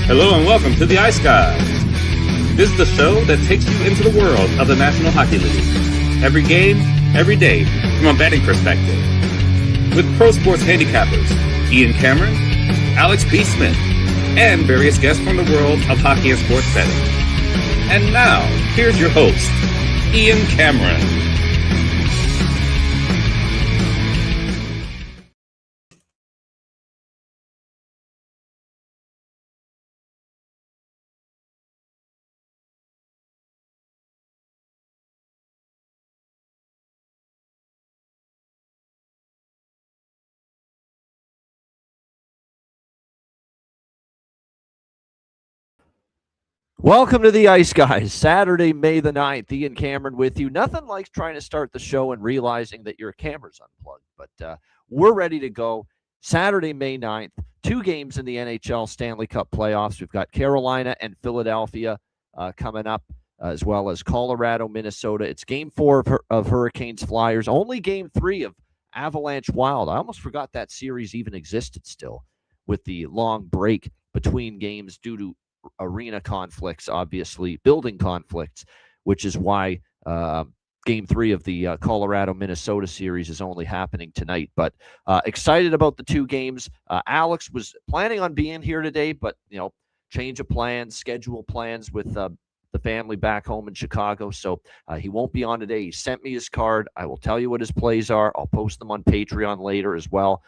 Hello and welcome to the Ice Guys. This is the show that takes you into the world of the National Hockey League. Every game, every day, from a betting perspective. With pro sports handicappers, Ian Cameron, Alex B. Smith, and various guests from the world of hockey and sports betting. And now, here's your host, Ian Cameron. Welcome to the Ice Guys, Saturday, May the 9th. Ian Cameron with you. Nothing like trying to start the show and realizing that your camera's unplugged, but we're ready to go. Saturday, May 9th, 2 games in the NHL Stanley Cup playoffs. We've got Carolina and Philadelphia coming up, as well as Colorado, Minnesota. It's Game 4 of Hurricanes Flyers, only Game 3 of Avalanche Wild. I almost forgot that series even existed still, with the long break between games due to arena conflicts, obviously building conflicts, which is why Game 3 of the Colorado-Minnesota series is only happening tonight. But excited about the 2 games. Alex was planning on being here today, but change of plans, schedule plans with the family back home in Chicago, so he won't be on today. He sent me his card. I will tell you what his plays are. I'll post them on Patreon later as well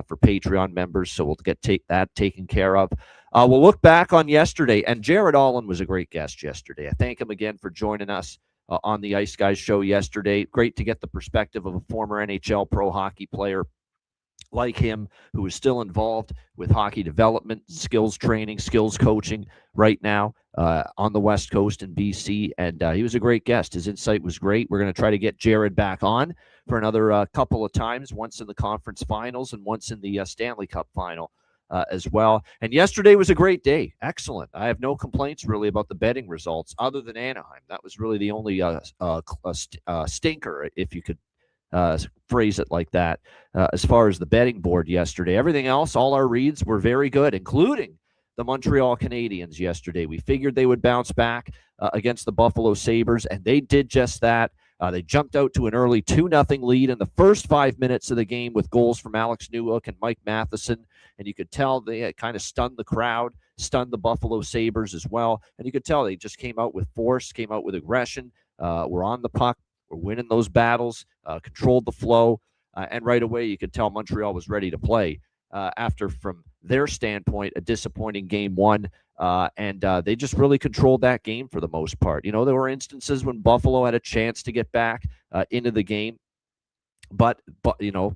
for Patreon members, so we'll get that taken care of. We'll look back on yesterday, and Jared Allen was a great guest yesterday. I thank him again for joining us on the Ice Guys show yesterday. Great to get the perspective of a former NHL pro hockey player like him, who is still involved with hockey development, skills training, skills coaching right now on the West Coast in BC, and he was a great guest. His insight was great. We're going to try to get Jared back on for another couple of times, once in the conference finals and once in the Stanley Cup final as well. And yesterday was a great day. Excellent. I have no complaints really about the betting results other than Anaheim. That was really the only stinker, if you could phrase it like that, as far as the betting board yesterday. Everything else, all our reads were very good, including the Montreal Canadiens yesterday. We figured they would bounce back against the Buffalo Sabres, and they did just that. They jumped out to an early 2-0 lead in the first 5 minutes of the game with goals from Alex Newhook and Mike Matheson, and you could tell they had kind of stunned the crowd, stunned the Buffalo Sabres as well, and you could tell they just came out with force, came out with aggression, were on the puck, were winning those battles, controlled the flow, and right away you could tell Montreal was ready to play after, from their standpoint, a disappointing Game 1, and they just really controlled that game for the most part. There were instances when Buffalo had a chance to get back into the game, but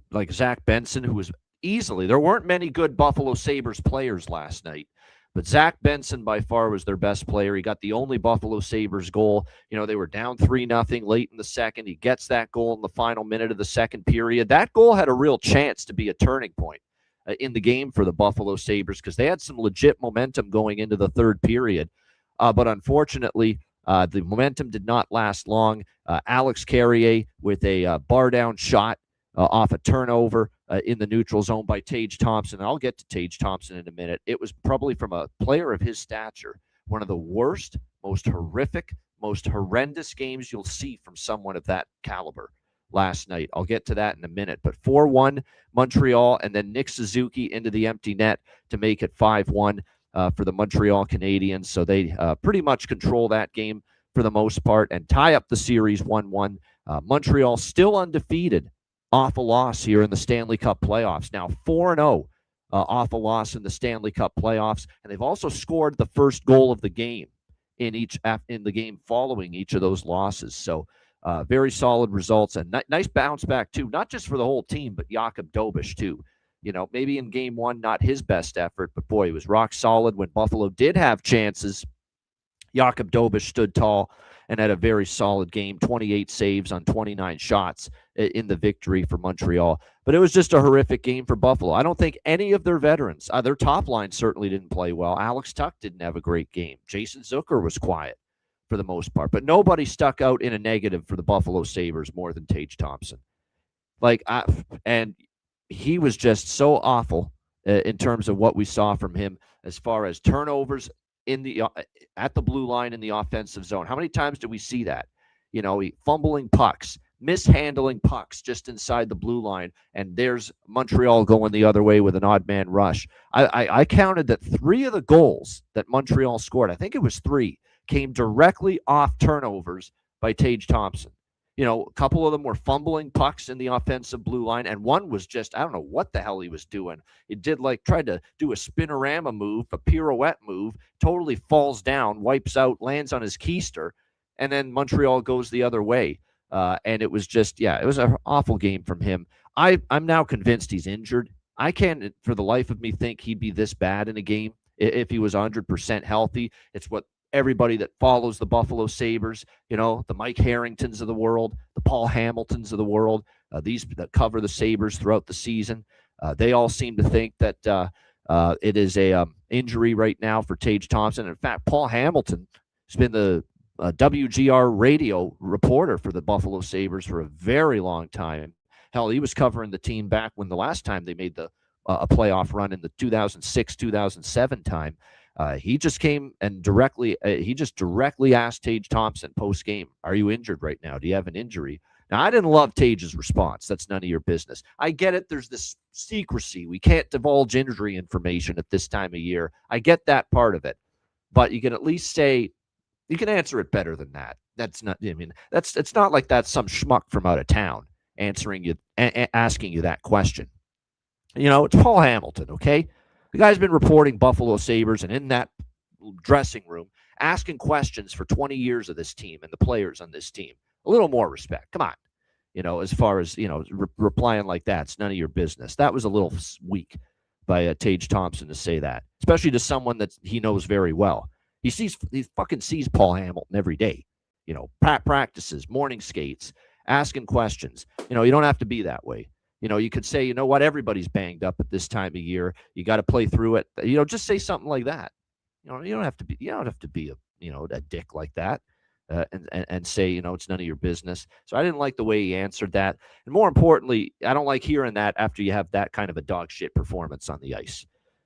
like Zach Benson, who was easily, there weren't many good Buffalo Sabres players last night, but Zach Benson by far was their best player. He got the only Buffalo Sabres goal. They were down 3-0 late in the second. He gets that goal in the final minute of the second period. That goal had a real chance to be a turning point in the game for the Buffalo Sabres, because they had some legit momentum going into the third period. But unfortunately, the momentum did not last long. Alex Carrier with a bar-down shot off a turnover in the neutral zone by Tage Thompson. And I'll get to Tage Thompson in a minute. It was probably, from a player of his stature, one of the worst, most horrific, most horrendous games you'll see from someone of that caliber last night. I'll get to that in a minute. But 4-1 Montreal, and then Nick Suzuki into the empty net to make it 5-1 for the Montreal Canadiens. So they pretty much control that game for the most part and tie up the series 1-1. Montreal still undefeated off a loss here in the Stanley Cup playoffs. Now 4-0 off a loss in the Stanley Cup playoffs, and they've also scored the first goal of the game in the game following each of those losses. So very solid results, and nice bounce back too, not just for the whole team, but Jakub Dobeš too. Maybe in Game 1, not his best effort, but boy, he was rock solid when Buffalo did have chances. Jakub Dobeš stood tall and had a very solid game, 28 saves on 29 shots in the victory for Montreal. But it was just a horrific game for Buffalo. I don't think any of their veterans, their top line certainly didn't play well. Alex Tuch didn't have a great game. Jason Zucker was quiet for the most part. But nobody stuck out in a negative for the Buffalo Sabres more than Tage Thompson. And he was just so awful in terms of what we saw from him as far as turnovers at the blue line in the offensive zone. How many times do we see that? Fumbling pucks, mishandling pucks just inside the blue line, and there's Montreal going the other way with an odd man rush. I counted that 3 of the goals that Montreal scored, I think it was 3, came directly off turnovers by Tage Thompson. A couple of them were fumbling pucks in the offensive blue line, and one was just, I don't know what the hell he was doing. He tried to do a spinorama move, a pirouette move, totally falls down, wipes out, lands on his keister, and then Montreal goes the other way. And it was just, it was an awful game from him. I'm now convinced he's injured. I can't, for the life of me, think he'd be this bad in a game if he was 100% healthy. It's what everybody that follows the Buffalo Sabres, the Mike Harringtons of the world, the Paul Hamiltons of the world, these that cover the Sabres throughout the season, they all seem to think that it is a injury right now for Tage Thompson. In fact, Paul Hamilton has been the WGR radio reporter for the Buffalo Sabres for a very long time. Hell, he was covering the team back when the last time they made a playoff run in the 2006-2007 time. He just came and directly asked Tage Thompson post-game, "Are you injured right now? Do you have an injury?" Now, I didn't love Tage's response. That's none of your business. I get it. There's this secrecy. We can't divulge injury information at this time of year. I get that part of it. But you can at least say, you can answer it better than that. It's not like that's some schmuck from out of town asking you that question. It's Paul Hamilton, okay? The guy's been reporting Buffalo Sabres and in that dressing room asking questions for 20 years of this team and the players on this team. A little more respect. Come on. As far as, replying like that, it's none of your business. That was a little weak by Tage Thompson to say that, especially to someone that he knows very well. He fucking sees Paul Hamilton every day. Practices, morning skates, asking questions. You don't have to be that way. You could say, what, everybody's banged up at this time of year. You got to play through it. Just say something like that. You don't have to be a dick like that, and say, it's none of your business. So I didn't like the way he answered that. And more importantly, I don't like hearing that after you have that kind of a dog shit performance on the ice.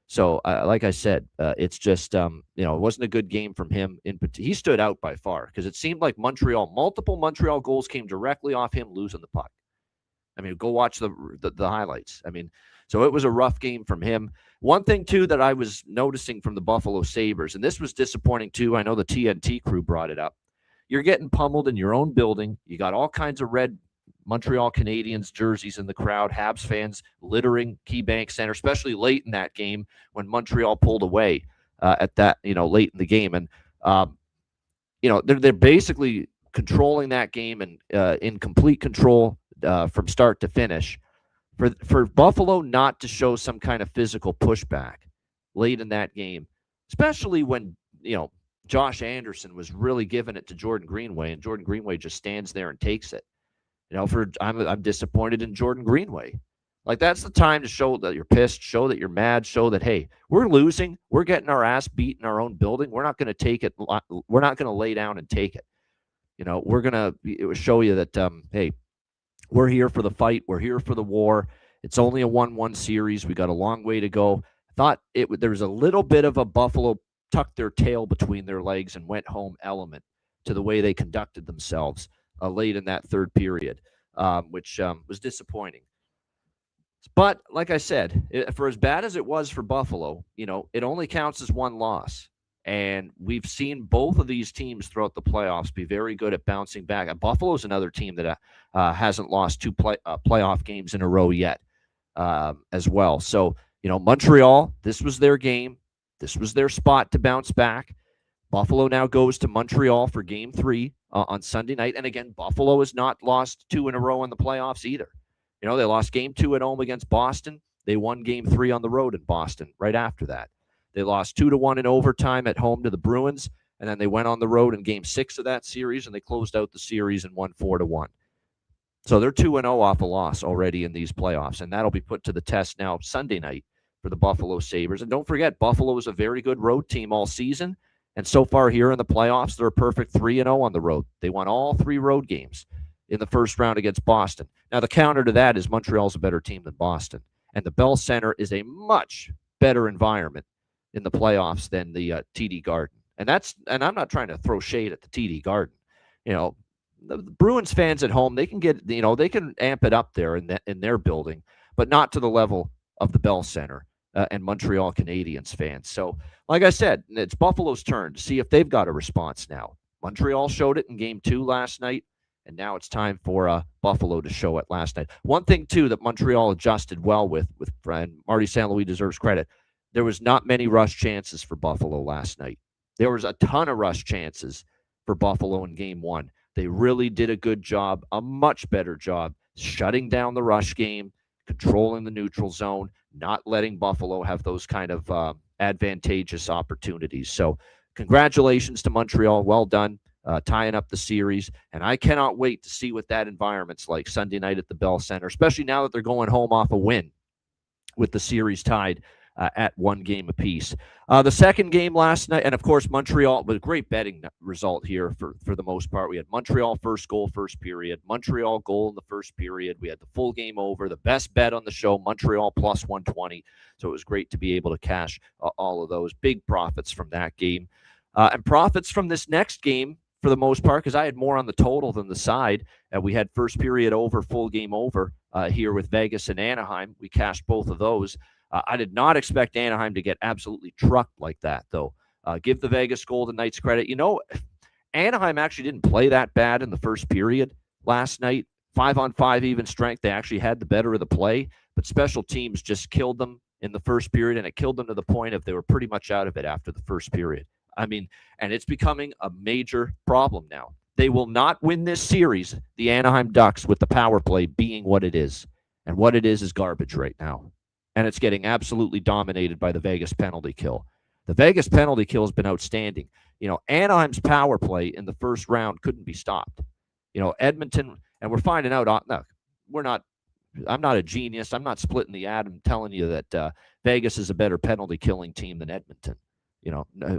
So, like I said, it's just, it wasn't a good game from him. He stood out by far because it seemed like multiple Montreal goals came directly off him losing the puck. Go watch the highlights. So it was a rough game from him. One thing, too, that I was noticing from the Buffalo Sabres, and this was disappointing, too. I know the TNT crew brought it up. You're getting pummeled in your own building. You got all kinds of red Montreal Canadiens jerseys in the crowd, Habs fans littering KeyBank Center, especially late in that game when Montreal pulled away at that, late in the game. And, they're basically controlling that game and in complete control from start to finish. For Buffalo not to show some kind of physical pushback late in that game, especially when, Josh Anderson was really giving it to Jordan Greenway, and Jordan Greenway just stands there and takes it. I'm disappointed in Jordan Greenway. Like, that's the time to show that you're pissed, show that you're mad, show that, hey, we're losing. We're getting our ass beat in our own building. We're not going to take it. We're not going to lay down and take it. We're going to show you that, hey, we're here for the fight. We're here for the war. It's only a 1-1 series. We got a long way to go. I thought there was a little bit of a Buffalo tucked their tail between their legs and went home element to the way they conducted themselves late in that third period, which was disappointing. But like I said, for as bad as it was for Buffalo, it only counts as one loss. And we've seen both of these teams throughout the playoffs be very good at bouncing back. And Buffalo's another team that hasn't lost two playoff games in a row yet as well. So, Montreal, this was their game. This was their spot to bounce back. Buffalo now goes to Montreal for Game 3 on Sunday night. And again, Buffalo has not lost 2 in a row in the playoffs either. They lost Game 2 at home against Boston. They won Game 3 on the road in Boston right after that. They lost 2-1 in overtime at home to the Bruins, and then they went on the road in Game 6 of that series, and they closed out the series and won 4-1. So they're 2-0 off a loss already in these playoffs, and that'll be put to the test now Sunday night for the Buffalo Sabres. And don't forget, Buffalo is a very good road team all season, and so far here in the playoffs, they're a perfect 3-0 on the road. They won all 3 road games in the first round against Boston. Now, the counter to that is Montreal's a better team than Boston. And the Bell Center is a much better environment in the playoffs than the TD Garden. And I'm not trying to throw shade at the TD Garden. The Bruins fans at home, they can they can amp it up there in their building, but not to the level of the Bell Center and Montreal Canadiens fans. So, like I said, it's Buffalo's turn to see if they've got a response now. Montreal showed it in Game 2 last night, and now it's time for Buffalo to show it last night. One thing, too, that Montreal adjusted well with and Marty St. Louis deserves credit, there was not many rush chances for Buffalo last night. There was a ton of rush chances for Buffalo in Game 1. They really did a good job, a much better job, shutting down the rush game, controlling the neutral zone, not letting Buffalo have those kind of advantageous opportunities. So congratulations to Montreal. Well done, tying up the series. And I cannot wait to see what that environment's like Sunday night at the Bell Center, especially now that they're going home off a win with the series tied at 1 game apiece. The second game last night, and of course, Montreal, with a great betting result here for the most part. We had Montreal first goal, first period, Montreal goal in the first period. We had the full game over, the best bet on the show, Montreal plus 120. So it was great to be able to cash all of those. Big profits from that game. And profits from this next game for the most part, because I had more on the total than the side. We had first period over, full game over here with Vegas and Anaheim. We cashed both of those. I did not expect Anaheim to get absolutely trucked like that, though. Give the Vegas Golden Knights credit. Anaheim actually didn't play that bad in the first period last night. 5-on-5 even strength. They actually had the better of the play, but special teams just killed them in the first period, and it killed them to the point of they were pretty much out of it after the first period. And it's becoming a major problem now. They will not win this series, the Anaheim Ducks, with the power play being what it is. And what it is garbage right now. And it's getting absolutely dominated by the Vegas penalty kill. The Vegas penalty kill has been outstanding. Anaheim's power play in the first round couldn't be stopped. Edmonton, and we're finding out, I'm not a genius. I'm not splitting the atom telling you that Vegas is a better penalty killing team than Edmonton.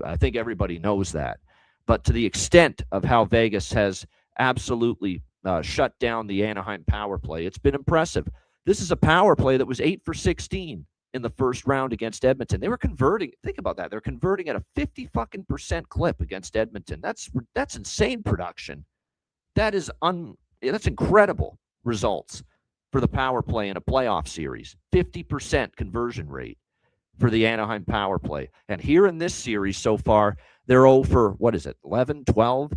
I think everybody knows that. But to the extent of how Vegas has absolutely shut down the Anaheim power play, it's been impressive. This is a power play that was 8 for 16 in the first round against Edmonton. They were converting. Think about that. They're converting at a 50% clip against Edmonton. That's insane production. That's incredible results for the power play in a playoff series. 50% conversion rate for the Anaheim power play. And here in this series so far, they're 0 for 11, 12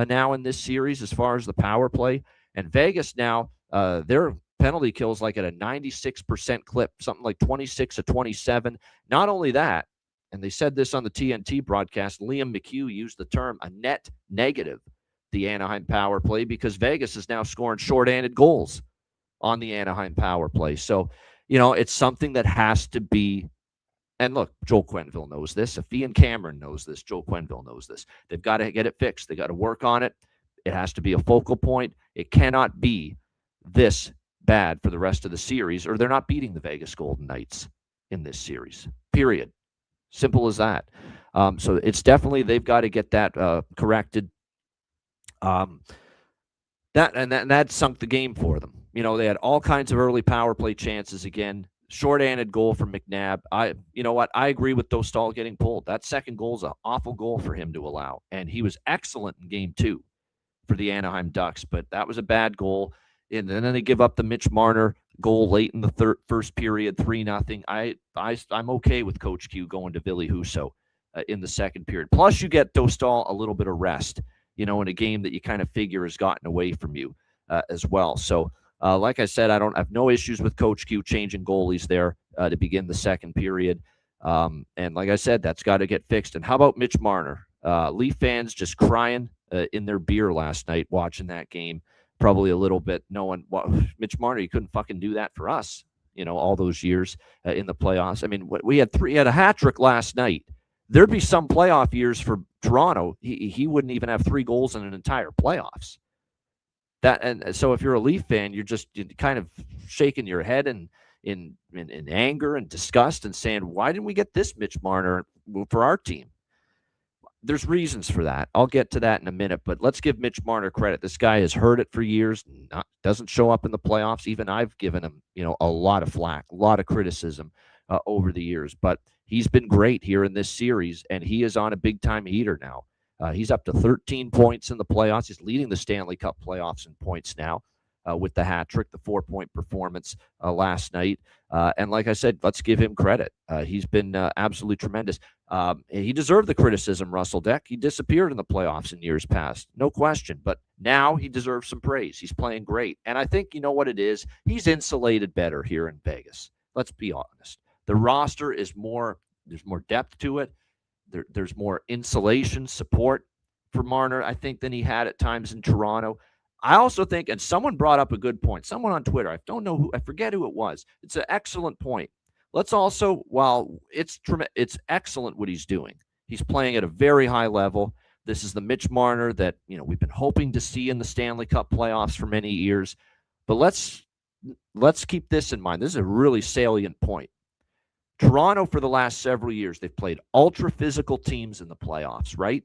now in this series as far as the power play. And Vegas now, they're penalty kills like at a 96% clip, something like 26 to 27. Not only that, and they said this on the TNT broadcast, Liam McHugh used the term a net negative, the Anaheim power play, because Vegas is now scoring shorthanded goals on the Anaheim power play. So, it's something that has to be, and look, Joel Quenneville knows this. If Ian Cameron knows this, Joel Quenneville knows this. They've got to get it fixed. They got to work on it. It has to be a focal point. It cannot be this bad for the rest of the series, or they're not beating the Vegas Golden Knights in this series, period. Simple as that. So it's definitely, they've got to get that corrected. That sunk the game for them. They had all kinds of early power play chances again. Short-handed goal from McNabb. I agree with Dostal getting pulled. That second goal is an awful goal for him to allow, and he was excellent in Game 2 for the Anaheim Ducks, but that was a bad goal. And then they give up the Mitch Marner goal late in the first period, 3-0. I'm okay with Coach Q going to Ville Husso in the second period. Plus, you get Dostal a little bit of rest, in a game that you kind of figure has gotten away from you as well. So, like I said, I have no issues with Coach Q changing goalies there to begin the second period. And like I said, that's got to get fixed. And how about Mitch Marner? Leaf fans just crying in their beer last night watching that game. Probably a little bit knowing Mitch Marner, you couldn't fucking do that for us, all those years in the playoffs. I mean, we had a hat trick last night. There'd be some playoff years for Toronto. He wouldn't even have 3 goals in an entire playoffs. And so if you're a Leaf fan, you're kind of shaking your head in anger and disgust and saying, why didn't we get this Mitch Marner for our team? there's reasons for that. I'll get to that in a minute, but let's give Mitch Marner credit. This guy has heard it for years, doesn't show up in the playoffs. Even I've given him, a lot of flack, a lot of criticism over the years, but he's been great here in this series, and he is on a big-time heater now. He's up to 13 points in the playoffs. He's leading the Stanley Cup playoffs in points now with the hat trick, the 4-point performance last night. And like I said, let's give him credit. He's been absolutely tremendous. He deserved the criticism, Russell Deck. He disappeared in the playoffs in years past, no question. But now he deserves some praise. He's playing great. And I think, you know what it is? He's insulated better here in Vegas. Let's be honest. The roster is there's more depth to it. There's more insulation, support for Marner, I think, than he had at times in Toronto. I also think, and someone brought up a good point, someone on Twitter, I forget who it was. It's an excellent point. Let's also, while it's excellent what he's doing, he's playing at a very high level. This is the Mitch Marner that, we've been hoping to see in the Stanley Cup playoffs for many years. But let's keep this in mind. This is a really salient point. Toronto, for the last several years, they've played ultra physical teams in the playoffs, right?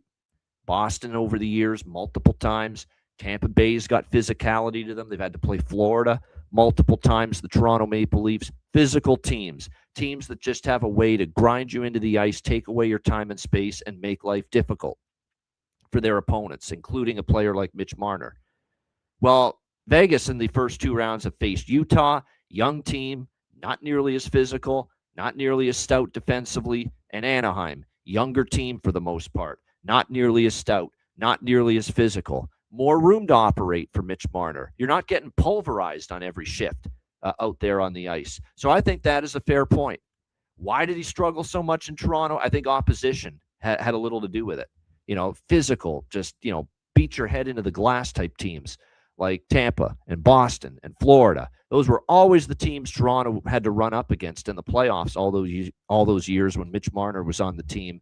Boston over the years, multiple times. Tampa Bay's got physicality to them. They've had to play Florida multiple times, the Toronto Maple Leafs. Physical teams that just have a way to grind you into the ice, take away your time and space, and make life difficult for their opponents, including a player like Mitch Marner. Well, Vegas in the first 2 rounds have faced Utah, young team, not nearly as physical, not nearly as stout defensively, and Anaheim, younger team for the most part, not nearly as stout, not nearly as physical. More room to operate for Mitch Marner. You're not getting pulverized on every shift out there on the ice. So I think that is a fair point. Why did he struggle so much in Toronto? I think opposition had a little to do with it. Physical, just, beat your head into the glass type teams like Tampa and Boston and Florida. Those were always the teams Toronto had to run up against in the playoffs all those years when Mitch Marner was on the team.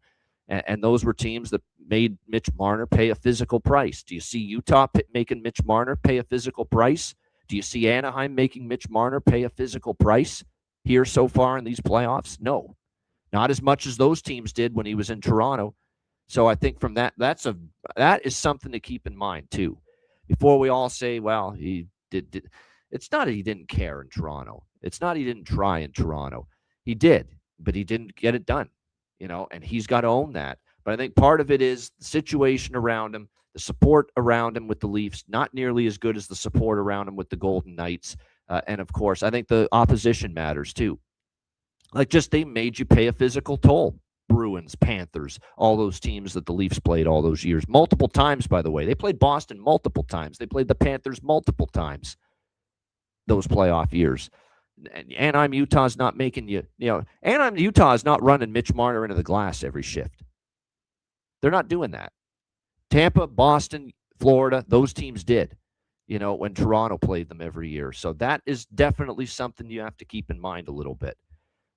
And those were teams that made Mitch Marner pay a physical price. Do you see Utah making Mitch Marner pay a physical price? Do you see Anaheim making Mitch Marner pay a physical price here so far in these playoffs? No, not as much as those teams did when he was in Toronto. So I think from that is something to keep in mind too. Before we all say, well, he did. It's not that he didn't care in Toronto. It's not he didn't try in Toronto. He did, but he didn't get it done. And he's got to own that. But I think part of it is the situation around him, the support around him with the Leafs, not nearly as good as the support around him with the Golden Knights. And, of course, I think the opposition matters too. Like, just they made you pay a physical toll. Bruins, Panthers, all those teams that the Leafs played all those years. Multiple times, by the way. They played Boston multiple times. They played the Panthers multiple times those playoff years. Anaheim, Utah's not making you, Anaheim, Utah is not running Mitch Marner into the glass every shift. They're not doing that. Tampa, Boston, Florida, those teams did, when Toronto played them every year. So that is definitely something you have to keep in mind a little bit.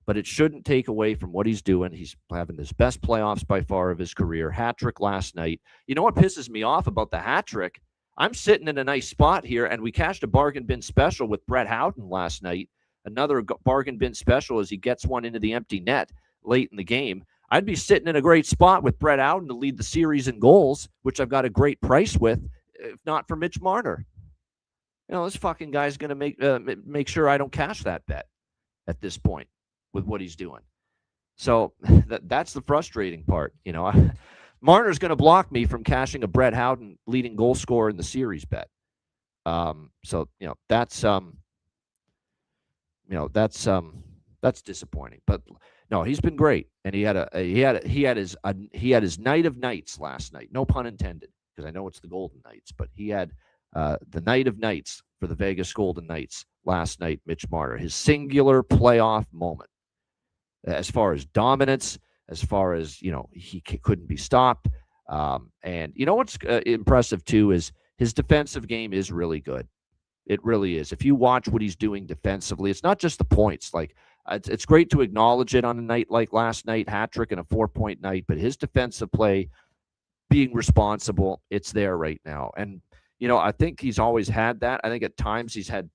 But it shouldn't take away from what he's doing. He's having his best playoffs by far of his career. Hat trick last night. You know what pisses me off about the hat trick? I'm sitting in a nice spot here, and we cashed a bargain bin special with Brett Howden last night. Another bargain bin special as he gets one into the empty net late in the game. I'd be sitting in a great spot with Brett Howden to lead the series in goals, which I've got a great price with, if not for Mitch Marner. This fucking guy's going to make sure I don't cash that bet at this point with what he's doing. So that's the frustrating part. Marner's going to block me from cashing a Brett Howden leading goal scorer in the series bet. That's disappointing. But no, he's been great, and he had his night of nights last night. No pun intended, because I know it's the Golden Knights, but he had the night of nights for the Vegas Golden Knights last night. Mitch Marner, his singular playoff moment, as far as dominance, as far as he couldn't be stopped. And what's impressive too is his defensive game is really good. It really is. If you watch what he's doing defensively, it's not just the points. Like, it's great to acknowledge it on a night like last night, hat trick and a 4-point night, but his defensive play, being responsible, it's there right now. And, I think he's always had that. I think at times he's had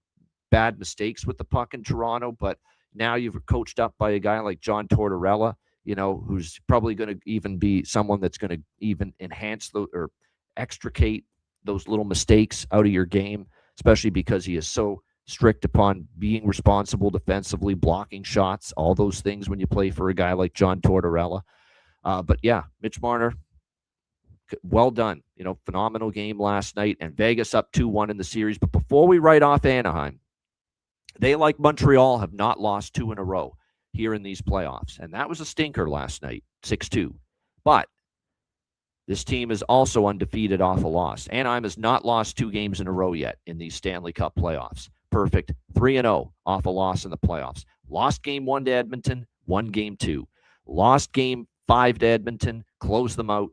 bad mistakes with the puck in Toronto, but now you've coached up by a guy like John Tortorella. who's probably going to even be someone that's going to even enhance or extricate those little mistakes out of your game, especially because he is so strict upon being responsible defensively, blocking shots, all those things when you play for a guy like John Tortorella. But yeah, Mitch Marner, well done. Phenomenal game last night, and Vegas up 2-1 in the series. But before we write off Anaheim, they, like Montreal, have not lost 2 in a row here in these playoffs. And that was a stinker last night, 6-2. But this team is also undefeated off a loss. Anaheim has not lost 2 games in a row yet in these Stanley Cup playoffs. Perfect. 3-0 off a loss in the playoffs. Lost game 1 to Edmonton, won game 2. Lost game 5 to Edmonton, closed them out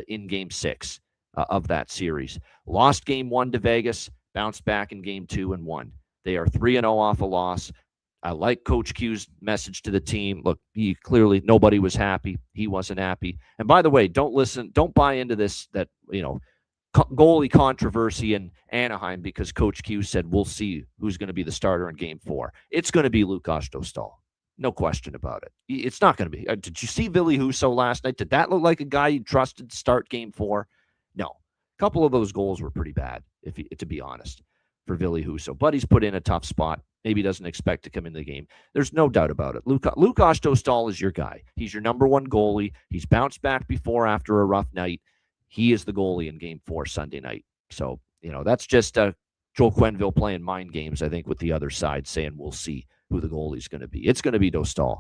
in game 6 of that series. Lost game 1 to Vegas, bounced back in game 2 and won. They are 3-0 off a loss. I like Coach Q's message to the team. Look, clearly nobody was happy. He wasn't happy. And by the way, don't buy into this that, goalie controversy in Anaheim because Coach Q said we'll see who's going to be the starter in game 4. It's going to be Lukas Dostal. No question about it. It's not going to be. Did you see Ville Husso last night? Did that look like a guy you trusted to start game 4? No. A couple of those goals were pretty bad, to be honest, for Ville Husso. But he's put in a tough spot. Maybe doesn't expect to come in the game. There's no doubt about it. Lukas Dostal is your guy. He's your number 1 goalie. He's bounced back before after a rough night. He is the goalie in game 4 Sunday night. So, that's just Joel Quenneville playing mind games, I think, with the other side, saying we'll see who the goalie's going to be. It's going to be Dostal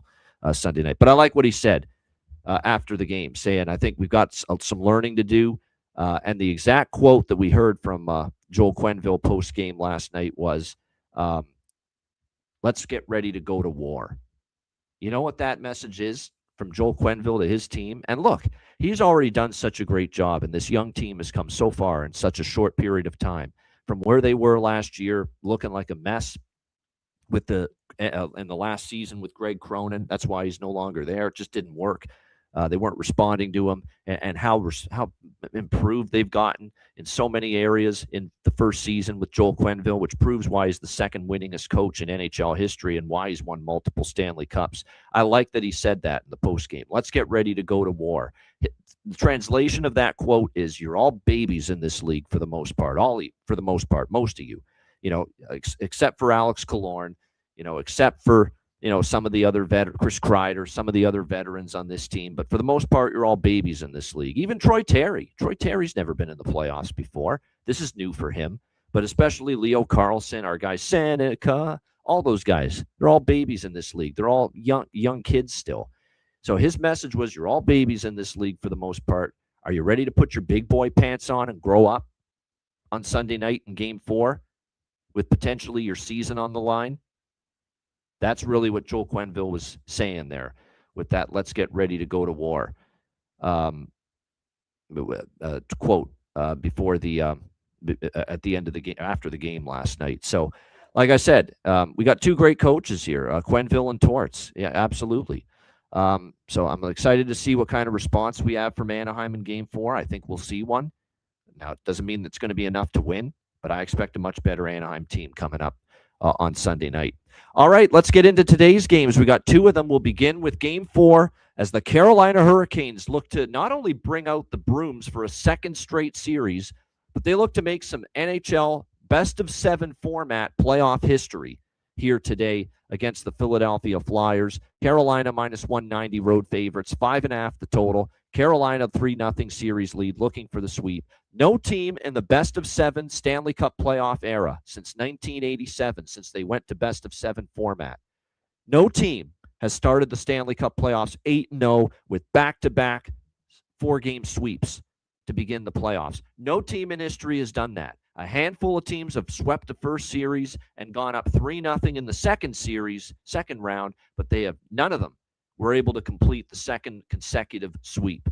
Sunday night. But I like what he said after the game, saying, I think we've got some learning to do. And the exact quote that we heard from Joel Quenneville post-game last night was, let's get ready to go to war. You know what that message is from Joel Quenneville to his team? And look, he's already done such a great job, and this young team has come so far in such a short period of time from where they were last year, looking like a mess with in the last season with Greg Cronin. That's why he's no longer there. It just didn't work. They weren't responding to him, and how improved they've gotten in so many areas in the first season with Joel Quenneville, which proves why he's the second winningest coach in NHL history and why he's won multiple Stanley Cups. I like that he said that in the postgame. Let's get ready to go to war. The translation of that quote is, you're all babies in this league for the most part. Most of you, except for Alex Killorn, except for some of the other Chris Kreider, some of the other veterans on this team. But for the most part, you're all babies in this league. Even Troy Terry. Troy Terry's never been in the playoffs before. This is new for him. But especially Leo Carlson, our guy Seneca, all those guys, they're all babies in this league. They're all young kids still. So his message was, you're all babies in this league for the most part. Are you ready to put your big boy pants on and grow up on Sunday night in game 4 with potentially your season on the line? That's really what Joel Quenneville was saying there with that let's get ready to go to war quote before at the end of the game, after the game last night. So, like I said, we got 2 great coaches here, Quenneville and Torts. Yeah, absolutely. So I'm excited to see what kind of response we have from Anaheim in game 4. I think we'll see one. Now, it doesn't mean it's going to be enough to win, but I expect a much better Anaheim team coming up on Sunday night. All right, let's get into today's games. We got 2 of them. We'll begin with game 4 as the Carolina Hurricanes look to not only bring out the brooms for a second straight series, but they look to make some NHL best-of-7 format playoff history here today against the Philadelphia Flyers. Carolina minus 190 road favorites, 5.5 the total. Carolina 3-0 series lead, looking for the sweep. No team in the best-of-7 Stanley Cup playoff era since 1987, since they went to best-of-7 format. No team has started the Stanley Cup playoffs 8-0 with back-to-back 4-game sweeps to begin the playoffs. No team in history has done that. A handful of teams have swept the first series and gone up 3-0 in the second round, but none of them were able to complete the second consecutive sweep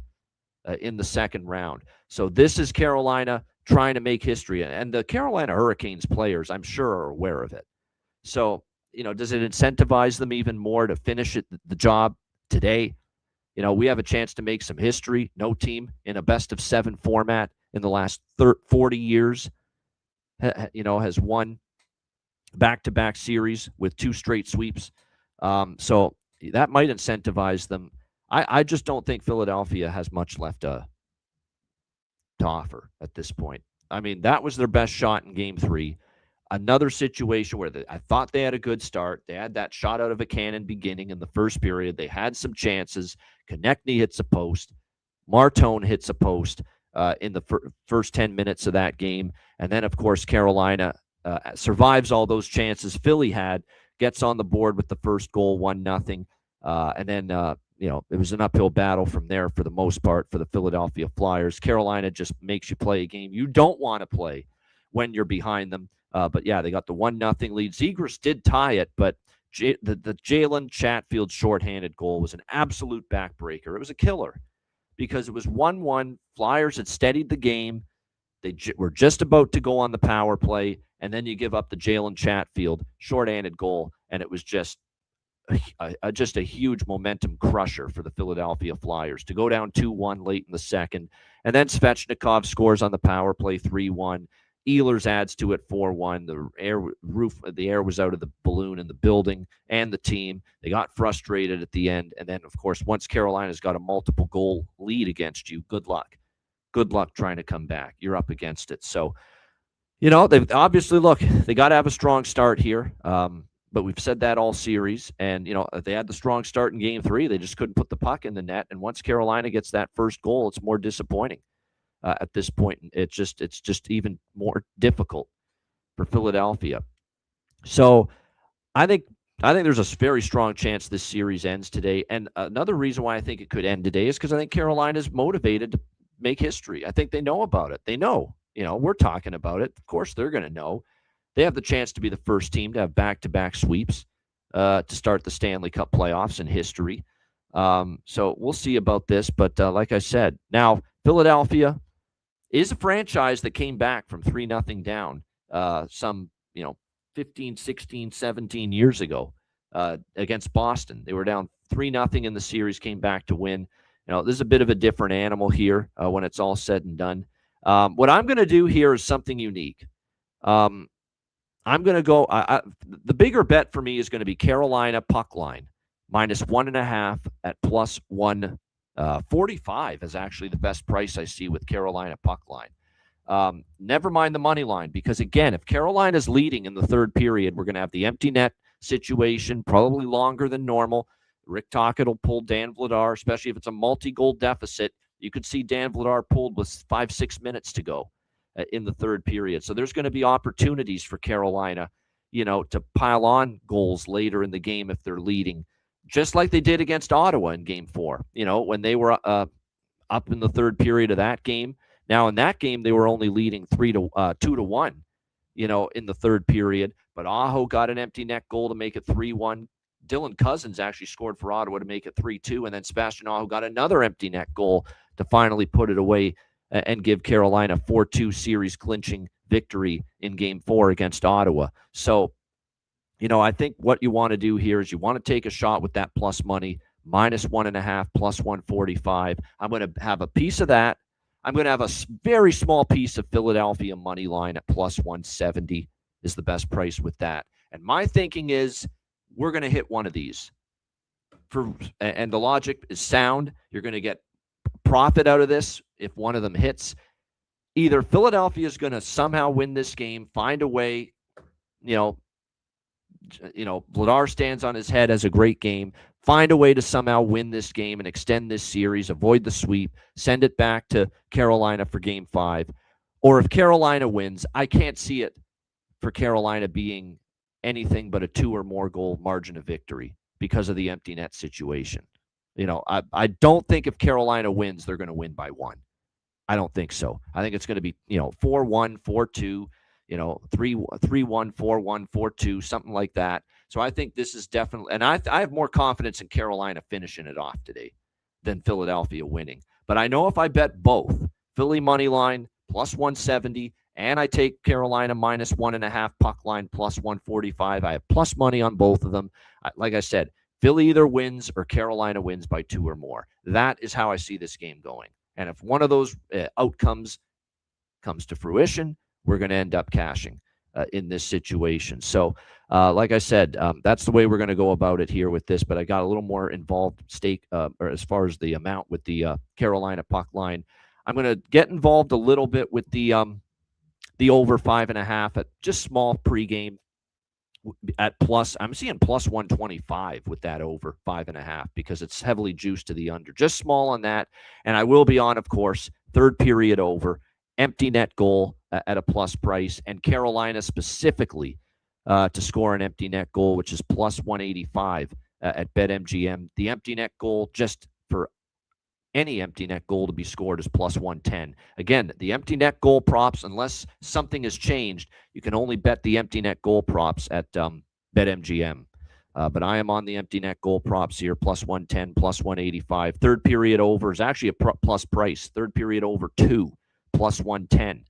in the second round. So this is Carolina trying to make history, and the Carolina Hurricanes players, I'm sure, are aware of it. So, does it incentivize them even more to finish the job today? We have a chance to make some history. No team in a best-of-7 format in the last 40 years, has won back-to-back series with 2 straight sweeps. So that might incentivize them. I just don't think Philadelphia has much left to offer at this point. I mean, that was their best shot in game 3. Another situation where I thought they had a good start. They had that shot out of a cannon beginning in the first period. They had some chances. Konechny hits a post. Martone hits a post in the first 10 minutes of that game. And then, of course, Carolina survives all those chances Philly had, gets on the board with the first goal, 1-0. And then, it was an uphill battle from there for the most part for the Philadelphia Flyers. Carolina just makes you play a game you don't want to play when you're behind them. But yeah, they got the 1-0 lead. Zegras did tie it, but the Jalen Chatfield shorthanded goal was an absolute backbreaker. It was a killer because it was 1-1. Flyers had steadied the game. They were just about to go on the power play, and then you give up the Jalen Chatfield shorthanded goal, and it was just a huge momentum crusher for the Philadelphia Flyers to go down 2-1 late in the second. And then Svechnikov scores on the power play 3-1. Ehlers adds to it 4-1. The air was out of the balloon in the building and the team. They got frustrated at the end. And then, of course, once Carolina's got a multiple goal lead against you, good luck. Good luck trying to come back. You're up against it. So, they obviously, look, they got to have a strong start here. But we've said that all series. And, they had the strong start in game 3. They just couldn't put the puck in the net. And once Carolina gets that first goal, it's more disappointing. At this point, it's just even more difficult for Philadelphia. So I think there's a very strong chance this series ends today. And another reason why I think it could end today is because I think Carolina is motivated to make history. I think they know about it. They know, we're talking about it. Of course, they're going to know. They have the chance to be the first team to have back-to-back sweeps to start the Stanley Cup playoffs in history. So we'll see about this. But like I said, now Philadelphia is a franchise that came back from 3-0 down some, 15, 16, 17 years ago against Boston. They were down 3-0 in the series, came back to win. This is a bit of a different animal here when it's all said and done. What I'm going to do here is something unique. I'm going to go the bigger bet for me is going to be Carolina puck line -1.5 at +145 is actually the best price I see with Carolina puck line. Never mind the money line, because again, if Carolina's leading in the third period, we're going to have the empty net situation, probably longer than normal. Rick Tocchet will pull Dan Vladar, especially if it's a multi-goal deficit. You could see Dan Vladar pulled with 5-6 minutes to go in the third period. So there's going to be opportunities for Carolina, to pile on goals later in the game if they're leading, just like they did against Ottawa in game 4, when they were up in the third period of that game. Now in that game, they were only leading 2-1, in the third period, but Aho got an empty net goal to make it 3-1. Dylan Cousins actually scored for Ottawa to make it 3-2, and then Sebastian Aho got another empty net goal to finally put it away and give Carolina a 4-2 series clinching victory in game 4 against Ottawa. So, I think what you want to do here is you want to take a shot with that plus money, -1.5, +145. I'm going to have a piece of that. I'm going to have a very small piece of Philadelphia money line at +170 is the best price with that. And my thinking is we're going to hit one of these. And the logic is sound. You're going to get profit out of this if one of them hits. Either Philadelphia is going to somehow win this game, find a way, Vladar stands on his head, has a great game, find a way to somehow win this game and extend this series, avoid the sweep, send it back to Carolina for game 5. Or if Carolina wins, I can't see it for Carolina being anything but a 2 or more goal margin of victory because of the empty net situation. I don't think if Carolina wins, they're going to win by 1. I don't think so. I think it's going to be, 4-1, 4-2, 3-1, 4-1, 4-2, something like that. So I think this is definitely, and I have more confidence in Carolina finishing it off today than Philadelphia winning. But I know if I bet both, Philly money line +170, and I take Carolina -1.5 puck line +145, I have plus money on both of them. Like I said, Philly either wins or Carolina wins by 2 or more. That is how I see this game going. And if one of those outcomes comes to fruition, we're going to end up cashing. in this situation. So, like I said, that's the way we're going to go about it here with this. But I got a little more involved or as far as the amount with the Carolina puck line. I'm going to get involved a little bit with the over 5.5 at just small pregame at plus. I'm seeing plus 125 with that over 5.5 because it's heavily juiced to the under. Just small on that. And I will be on, of course, third period over, empty net goal at a plus price, and Carolina specifically to score an empty net goal, which is plus 185 at BetMGM. The empty net goal, just for any empty net goal to be scored, is plus 110. Again, the empty net goal props, unless something has changed, you can only bet the empty net goal props at BetMGM. But I am on the empty net goal props here, plus 110, plus 185. Third period over is actually a plus price. Third period over 2, plus 110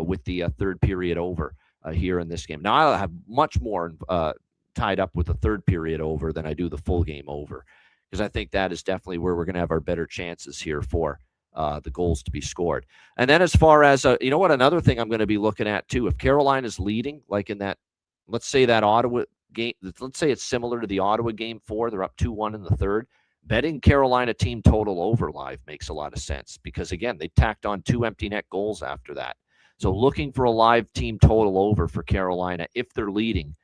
with the third period over here in this game. Now, I'll have much more tied up with the third period over than I do the full game over, because I think that is definitely where we're going to have our better chances here for the goals to be scored. And then as far as, you know what, another thing I'm going to be looking at too, if Carolina's leading, like in that, let's say that Ottawa game, let's say it's similar to the Ottawa game 4, they're up 2-1 in the third, betting Carolina team total over live makes a lot of sense because, again, they tacked on 2 empty net goals after that. So looking for a live team total over for Carolina if they're leading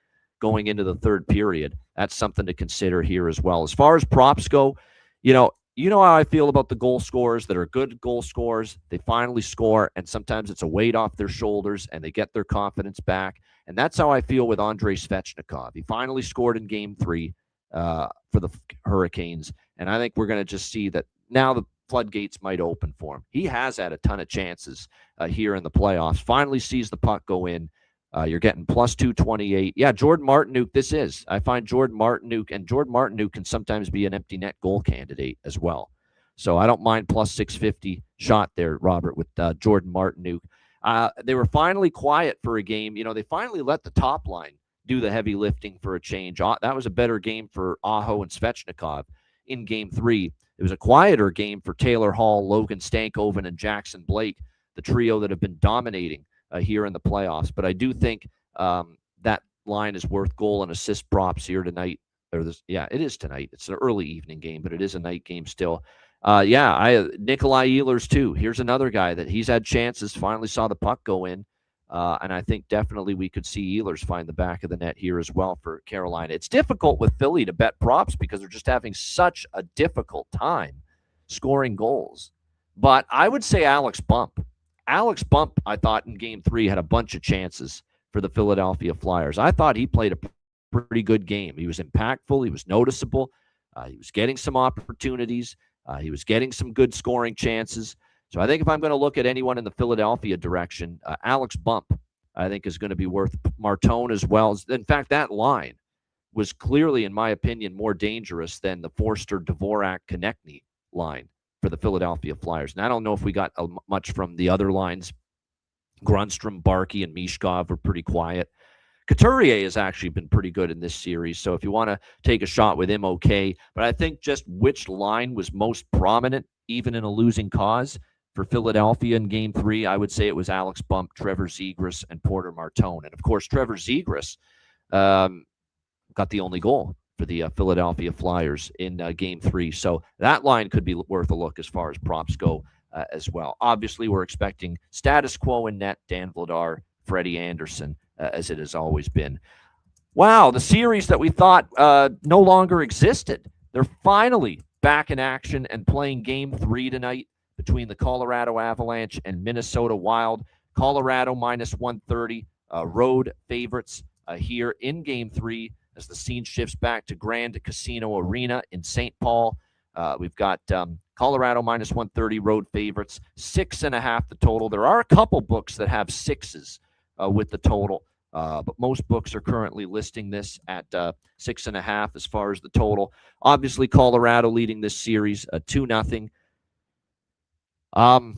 going into the third period, that's something to consider here as well. As far as props go, you know how I feel about the goal scorers that are good goal scorers. They finally score, and sometimes it's a weight off their shoulders, and they get their confidence back. And that's how I feel with Andrei Svechnikov. He finally scored in Game 3 for the Hurricanes, and I think we're going to just see that now the floodgates might open for him. He has had a ton of chances here in the playoffs. Finally sees the puck go in. You're getting plus 228. Yeah, Jordan Martinook, this is. I find Jordan Martinook can sometimes be an empty net goal candidate as well. So I don't mind plus 650 shot there, Robert, with Jordan Martinook. They were finally quiet for a game. They finally let the top line do the heavy lifting for a change. That was a better game for Aho and Svechnikov in Game 3. It was a quieter game for Taylor Hall, Logan Stankoven, and Jackson Blake, the trio that have been dominating here in the playoffs. But I do think that line is worth goal and assist props here tonight. It is tonight. It's an early evening game, but it is a night game still. Nikolai Ehlers too. Here's another guy that he's had chances, finally saw the puck go in. And I think definitely we could see Ehlers find the back of the net here as well for Carolina. It's difficult with Philly to bet props because they're just having such a difficult time scoring goals. But I would say Alex Bump. Alex Bump, I thought in Game 3 had a bunch of chances for the Philadelphia Flyers. I thought he played a pretty good game. He was impactful. He was noticeable. He was getting some opportunities. He was getting some good scoring chances. So I think if I'm going to look at anyone in the Philadelphia direction, Alex Bump, I think, is going to be worth Martone as well. In fact, that line was clearly, in my opinion, more dangerous than the Forster, Dvorak, Konechny line for the Philadelphia Flyers. And I don't know if we got much from the other lines. Grunstrom, Barkey, and Mishkov were pretty quiet. Couturier has actually been pretty good in this series, so if you want to take a shot with him, okay. But I think just which line was most prominent, even in a losing cause, for Philadelphia in Game 3, I would say it was Alex Bump, Trevor Zegras, and Porter Martone. And, of course, Trevor Zegras got the only goal for the Philadelphia Flyers in Game 3. So that line could be worth a look as far as props go as well. Obviously, we're expecting status quo in net, Dan Vladar, Freddie Anderson, as it has always been. Wow, the series that we thought no longer existed. They're finally back in action and playing Game 3 tonight between the Colorado Avalanche and Minnesota Wild. Colorado minus 130, road favorites here in Game 3 as the scene shifts back to Grand Casino Arena in St. Paul. We've got Colorado minus 130, road favorites, 6.5 the total. There are a couple books that have 6s with the total, but most books are currently listing this at 6.5 as far as the total. Obviously, Colorado leading this series 2-0. I've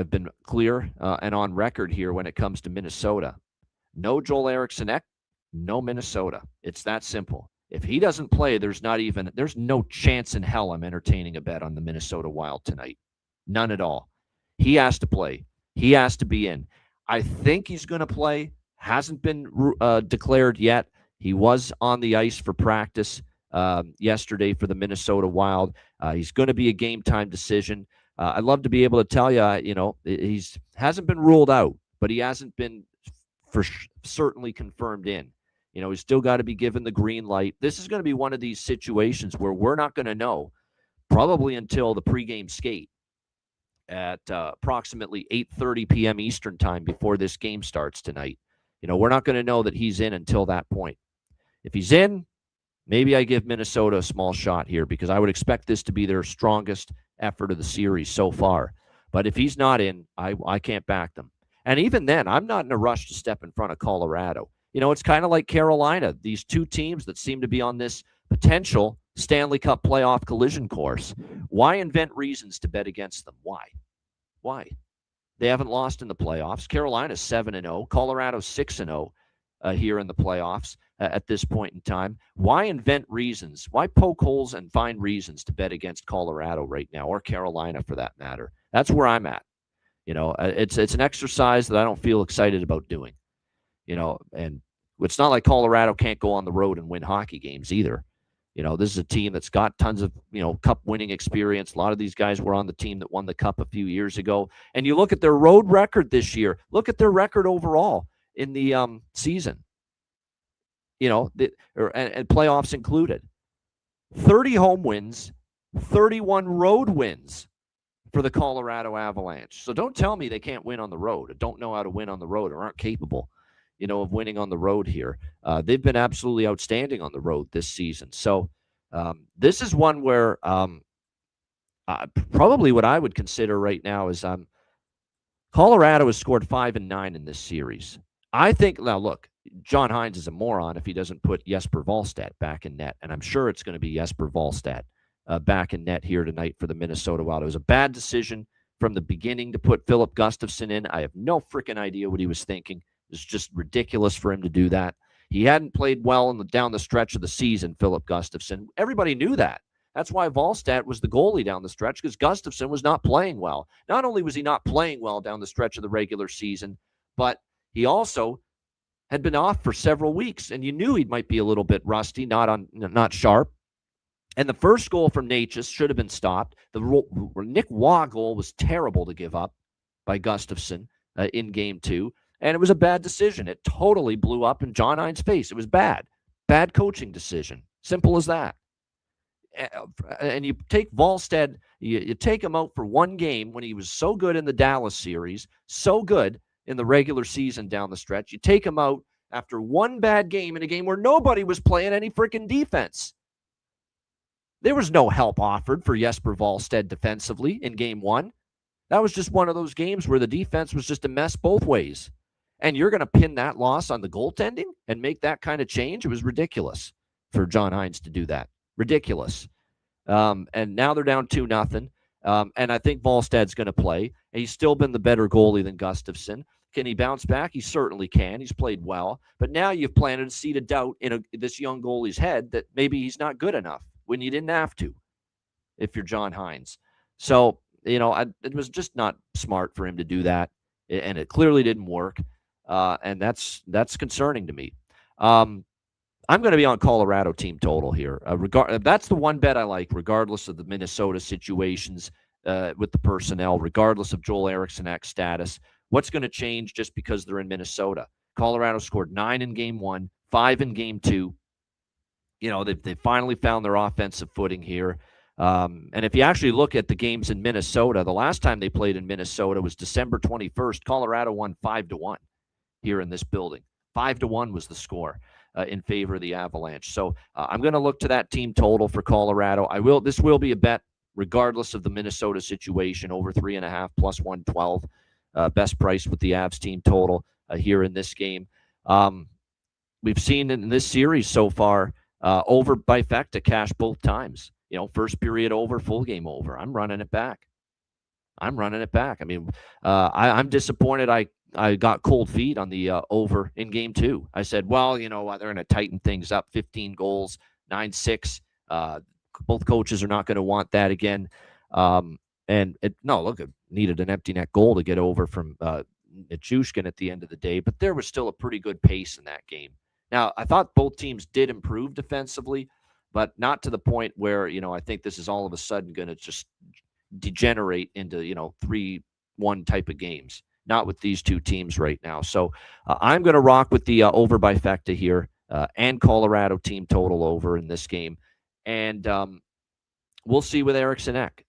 been clear and on record here when it comes to Minnesota. No Joel Eriksson, no Minnesota. It's that simple. If he doesn't play, there's no chance in hell I'm entertaining a bet on the Minnesota Wild tonight. None at all. He has to play. He has to be in. I think he's going to play. Hasn't been declared yet. He was on the ice for practice yesterday for the Minnesota Wild. He's going to be a game time decision. I'd love to be able to tell you, he's hasn't been ruled out, but he hasn't been certainly confirmed in. He's still got to be given the green light. This is going to be one of these situations where we're not going to know probably until the pregame skate at approximately 8:30 p.m. Eastern time before this game starts tonight. We're not going to know that he's in until that point. If he's in, maybe I give Minnesota a small shot here because I would expect this to be their strongest effort of the series so far. But if he's not in, I can't back them. And even then, I'm not in a rush to step in front of Colorado. It's kind of like Carolina, these two teams that seem to be on this potential Stanley Cup playoff collision course. Why invent reasons to bet against them? Why? They haven't lost in the playoffs. Carolina's 7-0. Colorado's 6-0 here in the playoffs at this point in time. Why invent reasons? Why poke holes and find reasons to bet against Colorado right now, or Carolina for that matter? That's where I'm at. It's an exercise that I don't feel excited about doing. And it's not like Colorado can't go on the road and win hockey games either. This is a team that's got tons of, cup winning experience. A lot of these guys were on the team that won the cup a few years ago. And you look at their road record this year, look at their record overall in the season, and playoffs included. 30 home wins, 31 road wins for the Colorado Avalanche. So don't tell me they can't win on the road, or don't know how to win on the road, or aren't capable of winning on the road here. They've been absolutely outstanding on the road this season. So this is one where probably what I would consider right now is Colorado has scored 5 and 9 in this series. I think, now look, John Hines is a moron if he doesn't put Jesper Wallstedt back in net, and I'm sure it's going to be Jesper Wallstedt back in net here tonight for the Minnesota Wild. It was a bad decision from the beginning to put Philip Gustafsson in. I have no freaking idea what he was thinking. It's just ridiculous for him to do that. He hadn't played well down the stretch of the season, Philip Gustafsson. Everybody knew that. That's why Wallstedt was the goalie down the stretch, because Gustafsson was not playing well. Not only was he not playing well down the stretch of the regular season, but he also had been off for several weeks, and you knew he might be a little bit rusty, not sharp. And the first goal from Natchez should have been stopped. The Nick Waugh goal was terrible to give up by Gustafsson in Game 2. And it was a bad decision. It totally blew up in John Hines' face. It was bad. Bad coaching decision. Simple as that. And you take Wallstedt, you take him out for one game when he was so good in the Dallas series, so good in the regular season down the stretch. You take him out after one bad game in a game where nobody was playing any freaking defense. There was no help offered for Jesper Wallstedt defensively in Game 1. That was just one of those games where the defense was just a mess both ways. And you're going to pin that loss on the goaltending and make that kind of change? It was ridiculous for John Hines to do that. Ridiculous. And now they're down 2-0. And I think Wallstedt's going to play. And he's still been the better goalie than Gustafsson. Can he bounce back? He certainly can. He's played well. But now you've planted a seed of doubt in this young goalie's head that maybe he's not good enough when you didn't have to, if you're John Hines. So, it was just not smart for him to do that. And it clearly didn't work. And that's concerning to me. I'm going to be on Colorado team total here. That's the one bet I like, regardless of the Minnesota situations with the personnel, regardless of Joel Eriksson's status. What's going to change just because they're in Minnesota? Colorado scored 9 in Game 1, 5 in Game 2. They finally found their offensive footing here. And if you actually look at the games in Minnesota, the last time they played in Minnesota was December 21st. Colorado won 5-1 here in this building. 5-1 was the score in favor of the Avalanche. So I'm going to look to that team total for Colorado. This will be a bet regardless of the Minnesota situation, over 3.5 plus 112. Best price with the Avs team total here in this game. We've seen in this series so far, over by fact to cash both times. First period over, full game over. I'm running it back. I mean, I'm disappointed I got cold feet on the over in Game 2. I said, well, they're going to tighten things up, 15 goals, 9-6. Both coaches are not going to want that again. It needed an empty net goal to get over from Nichushkin at the end of the day, but there was still a pretty good pace in that game. Now, I thought both teams did improve defensively, but not to the point where, I think this is all of a sudden going to just degenerate into, 3-1 type of games. Not with these two teams right now. So I'm going to rock with the over by Fecta here and Colorado team total over in this game. And we'll see with Eriksson Ek.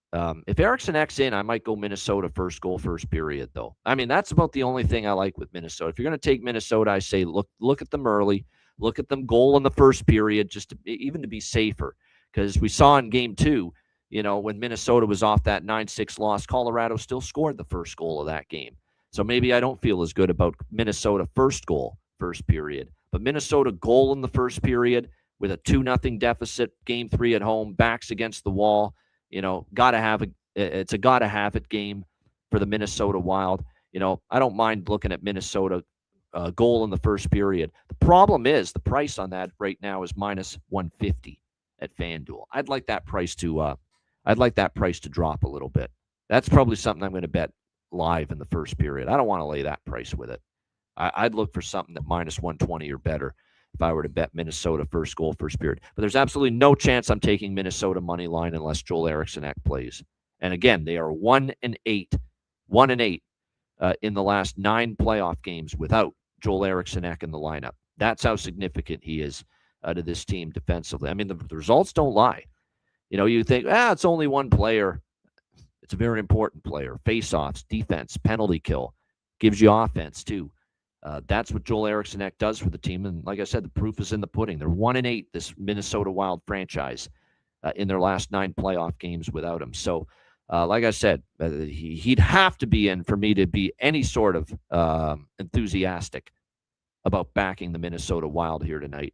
If Eriksson Ek's in, I might go Minnesota first goal, first period, though. I mean, that's about the only thing I like with Minnesota. If you're going to take Minnesota, I say look at them early. Look at them goal in the first period, even to be safer. Because we saw in game 2, when Minnesota was off that 9-6 loss, Colorado still scored the first goal of that game. So maybe I don't feel as good about Minnesota first goal, first period. But Minnesota goal in the first period with a 2-0 deficit, game 3 at home, backs against the wall. It's a gotta have it game for the Minnesota Wild. I don't mind looking at Minnesota goal in the first period. The problem is the price on that right now is minus 150 at FanDuel. I'd like that price to drop a little bit. That's probably something I'm going to bet live in the first period. I don't want to lay that price with it. I'd look for something that minus 120 or better if I were to bet Minnesota first goal, first period. But there's absolutely no chance I'm taking Minnesota money line unless Joel Eriksson Ek plays. And again, they are 1-8 in the last 9 playoff games without Joel Eriksson Ek in the lineup. That's how significant he is to this team defensively. I mean, the results don't lie. You think, it's only one player. It's a very important player. Face-offs, defense, penalty kill, gives you offense too. That's what Joel Eriksson Ek does for the team. And like I said, the proof is in the pudding. They're 1-8, this Minnesota Wild franchise, in their last 9 playoff games without him. So, like I said, he'd have to be in for me to be any sort of enthusiastic about backing the Minnesota Wild here tonight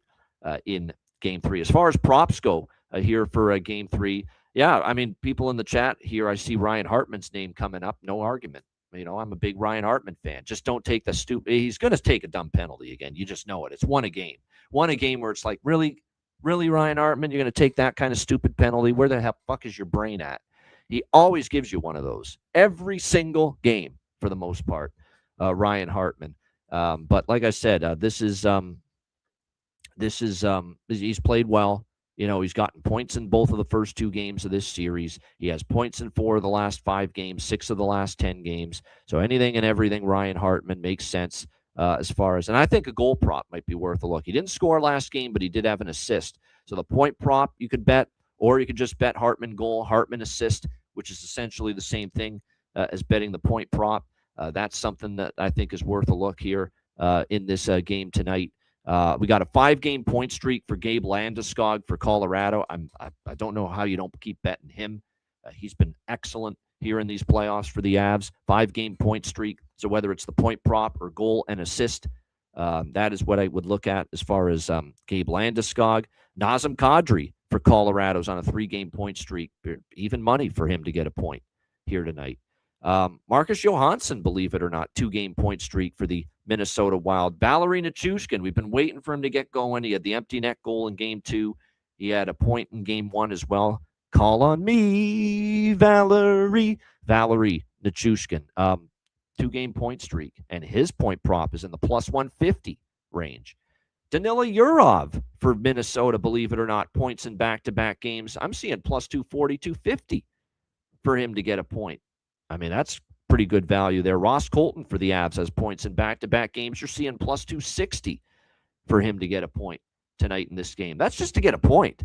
in Game 3. As far as props go here for Game 3, yeah, I mean, people in the chat here, I see Ryan Hartman's name coming up. No argument. I'm a big Ryan Hartman fan. Just don't take the stupid. He's going to take a dumb penalty again. You just know it. It's one a game. One a game where it's like, really, Ryan Hartman, you're going to take that kind of stupid penalty? Where the fuck is your brain at? He always gives you one of those every single game for the most part, Ryan Hartman. But like I said, he's played well. He's gotten points in both of the first 2 games of this series. He has points in 4 of the last 5 games, 6 of the last 10 games. So anything and everything Ryan Hartman makes sense as far as, and I think a goal prop might be worth a look. He didn't score last game, but he did have an assist. So the point prop you could bet, or you could just bet Hartman goal, Hartman assist, which is essentially the same thing as betting the point prop. That's something that I think is worth a look here in this game tonight. We got a 5-game point streak for Gabe Landeskog for Colorado. I don't know how you don't keep betting him. He's been excellent here in these playoffs for the Avs. 5-game point streak. So whether it's the point prop or goal and assist, that is what I would look at as far as Gabe Landeskog. Nazem Kadri for Colorado's on a 3-game point streak. Even money for him to get a point here tonight. Marcus Johansson, believe it or not, 2-game point streak for the Minnesota Wild. Valeri Nichushkin, we've been waiting for him to get going. He had the empty net goal in Game 2. He had a point in Game 1 as well. Call on me, Valeri Nichushkin. 2-game point streak, and his point prop is in the plus 150 range. Danila Yurov for Minnesota, believe it or not, points in back-to-back games. I'm seeing plus 240, 250 for him to get a point. I mean, that's pretty good value there. Ross Colton for the Avs has points in back-to-back games. You're seeing plus 260 for him to get a point tonight in this game. That's just to get a point,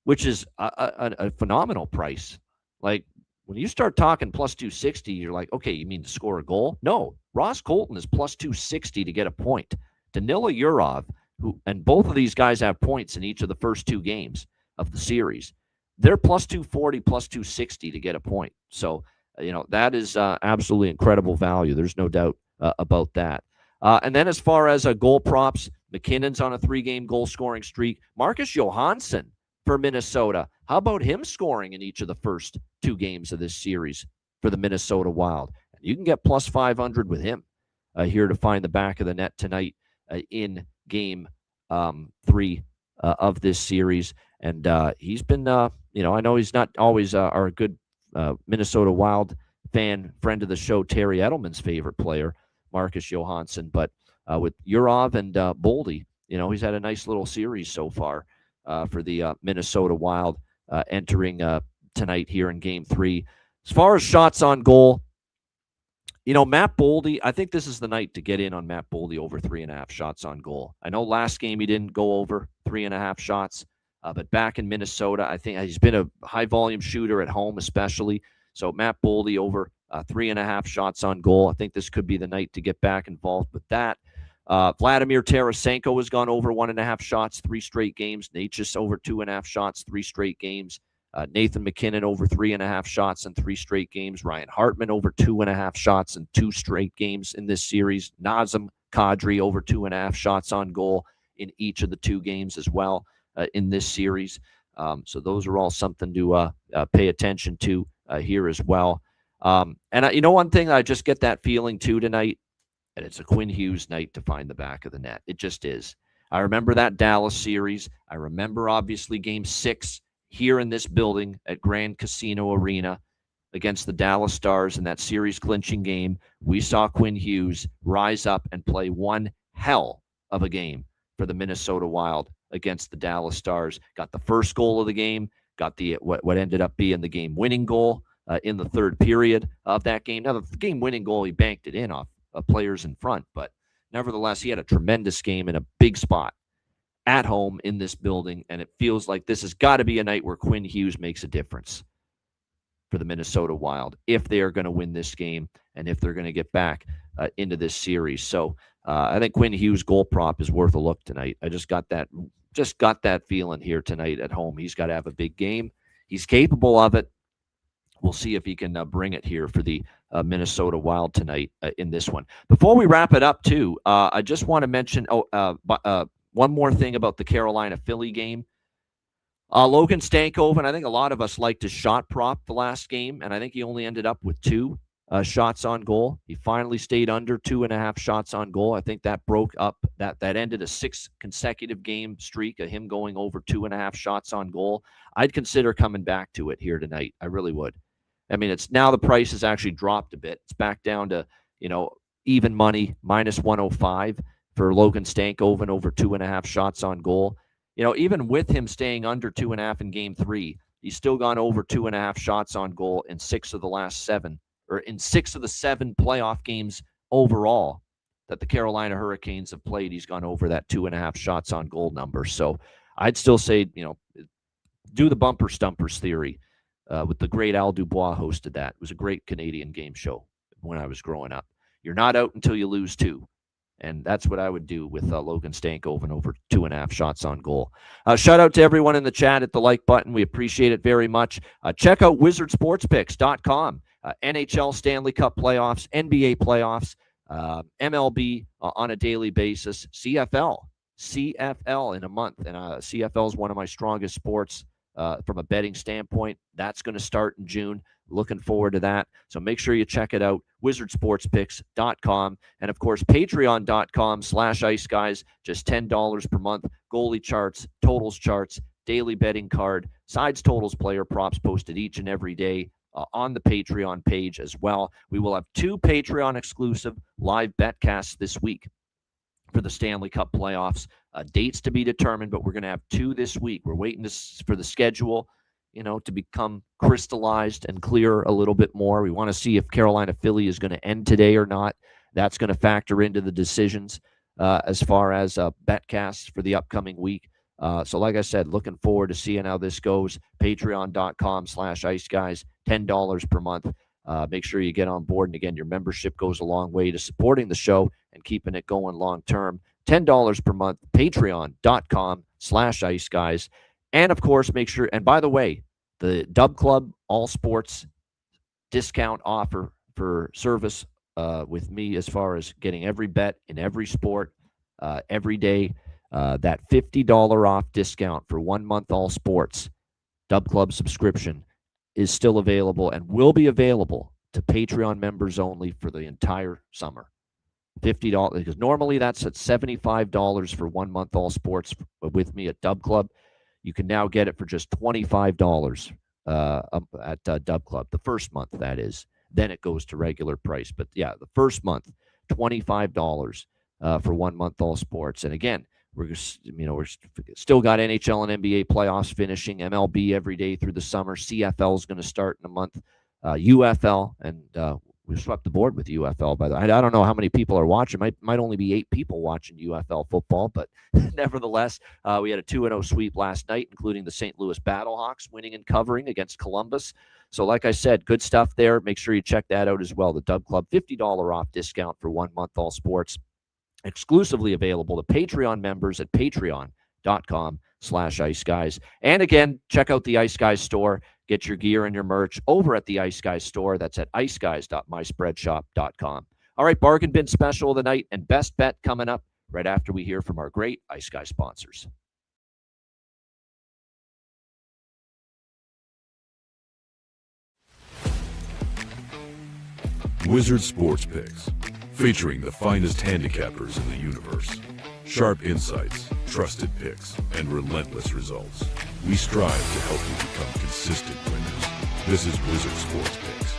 which is a phenomenal price. Like, when you start talking plus 260, you're like, okay, you mean to score a goal? No, Ross Colton is plus 260 to get a point. Danila Yurov, and both of these guys have points in each of the first 2 games of the series. They're plus 240, plus 260 to get a point. So, that is absolutely incredible value. There's no doubt about that. And then as far as goal props, McKinnon's on a 3-game goal scoring streak. Marcus Johansson for Minnesota. How about him scoring in each of the first 2 games of this series for the Minnesota Wild? You can get plus 500 with him here to find the back of the net tonight in Game 3 of this series. And he's been, I know he's not always our good Minnesota Wild friend of the show, Terry Edelman's favorite player, Marcus Johansson. But with Urov and Boldy, he's had a nice little series so far for the Minnesota Wild entering tonight here in Game 3. As far as shots on goal, Matt Boldy, I think this is the night to get in on Matt Boldy over 3.5 shots on goal. I know last game he didn't go over 3.5 shots, but back in Minnesota, I think he's been a high-volume shooter at home especially. So Matt Boldy over 3.5 shots on goal. I think this could be the night to get back involved with that. Vladimir Tarasenko has gone over 1.5 shots 3 straight games. Natchez over 2.5 shots 3 straight games. Nathan McKinnon over 3.5 shots in 3 straight games. Ryan Hartman over 2.5 shots in 2 straight games in this series. Nazem Kadri over 2.5 shots on goal in each of the 2 games as well in this series. So those are all something to pay attention to here as well. And one thing, I just get that feeling too tonight, and it's a Quinn Hughes night to find the back of the net. It just is. I remember that Dallas series. I remember, obviously, Game 6 here in this building at Grand Casino Arena against the Dallas Stars in that series-clinching game. We saw Quinn Hughes rise up and play one hell of a game for the Minnesota Wild against the Dallas Stars. Got the first goal of the game, got the what ended up being the game-winning goal in the third period of that game. Now, the game-winning goal, he banked it in off players in front, but nevertheless, he had a tremendous game in a big spot at home in this building, and it feels like this has got to be a night where Quinn Hughes makes a difference for the Minnesota Wild if they are going to win this game and if they're going to get back into this series. So I think Quinn Hughes' goal prop is worth a look tonight. I just got that feeling here tonight at home. He's got to have a big game. He's capable of it. We'll see if he can bring it here for the Minnesota Wild tonight in this one. Before we wrap it up, too, I just want to mention one more thing about the Carolina-Philly game. Logan Stankoven, I think a lot of us liked his shot prop the last game, and I think he only ended up with 2 shots on goal. He finally stayed under 2.5 shots on goal. I think that broke up, that ended a 6 consecutive game streak of him going over 2.5 shots on goal. I'd consider coming back to it here tonight. I really would. I mean, it's now the price has actually dropped a bit. It's back down to, even money, minus 105 for Logan Stankoven over 2.5 shots on goal. Even with him staying under 2.5 in Game 3, he's still gone over 2.5 shots on goal in 6 of the last 7, or in 6 of the 7 playoff games overall that the Carolina Hurricanes have played. He's gone over that 2.5 shots on goal number. So I'd still say, do the bumper stumpers theory. With the great Al Dubois hosted that. It was a great Canadian game show when I was growing up. You're not out until you lose 2. And that's what I would do with Logan Stankoven over 2.5 shots on goal. Shout out to everyone in the chat at the like button. We appreciate it very much. Check out wizardsportspicks.com. NHL Stanley Cup playoffs, NBA playoffs, MLB on a daily basis, CFL in a month. And CFL is one of my strongest sports from a betting standpoint. That's going to start in June. Looking forward to that. So make sure you check it out, wizardsportspicks.com. And, of course, patreon.com/Ice Guys, just $10 per month. Goalie charts, totals charts, daily betting card, sides, totals, player props posted each and every day on the Patreon page as well. We will have 2 Patreon-exclusive live betcasts this week for the Stanley Cup playoffs. Dates to be determined, but we're going to have 2 this week. We're waiting for the schedule, to become crystallized and clear a little bit more. We want to see if Carolina-Philly is going to end today or not. That's going to factor into the decisions as far as betcasts for the upcoming week. So like I said, looking forward to seeing how this goes. Patreon.com/Ice Guys, $10 per month. Make sure you get on board. And again, your membership goes a long way to supporting the show and keeping it going long term. $10 per month, patreon.com/Ice Guys. And of course, make sure, and by the way, the Dub Club All Sports discount offer for service with me as far as getting every bet in every sport every day. That $50 off discount for 1 month all sports Dub Club subscription is still available and will be available to Patreon members only for the entire summer. $50, because normally that's at $75 for 1 month all sports with me at Dub Club. You can now get it for just $25 at Dub Club, the first month, that is. Then it goes to regular price. But yeah, the first month, $25 for 1 month all sports. And again, we're still got NHL and NBA playoffs finishing, MLB every day through the summer. CFL is going to start in a month. UFL, and we swept the board with UFL, by the way. I don't know how many people are watching. Might only be 8 people watching UFL football, but nevertheless, we had a 2-0 sweep last night, including the St. Louis Battlehawks winning and covering against Columbus. So like I said, good stuff there. Make sure you check that out as well. The Dub Club, $50 off discount for 1 month all sports. Exclusively available to Patreon members at patreon.com/Ice Guys. And again, check out the Ice Guys store. Get your gear and your merch over at the Ice Guys store. That's at iceguys.myspreadshop.com. All right, bargain bin special of the night and best bet coming up right after we hear from our great Ice Guys sponsors. Wizard Sports Picks, featuring the finest handicappers in the universe. Sharp insights, trusted picks, and relentless results. We strive to help you become consistent winners. This is Wizard Sports Picks.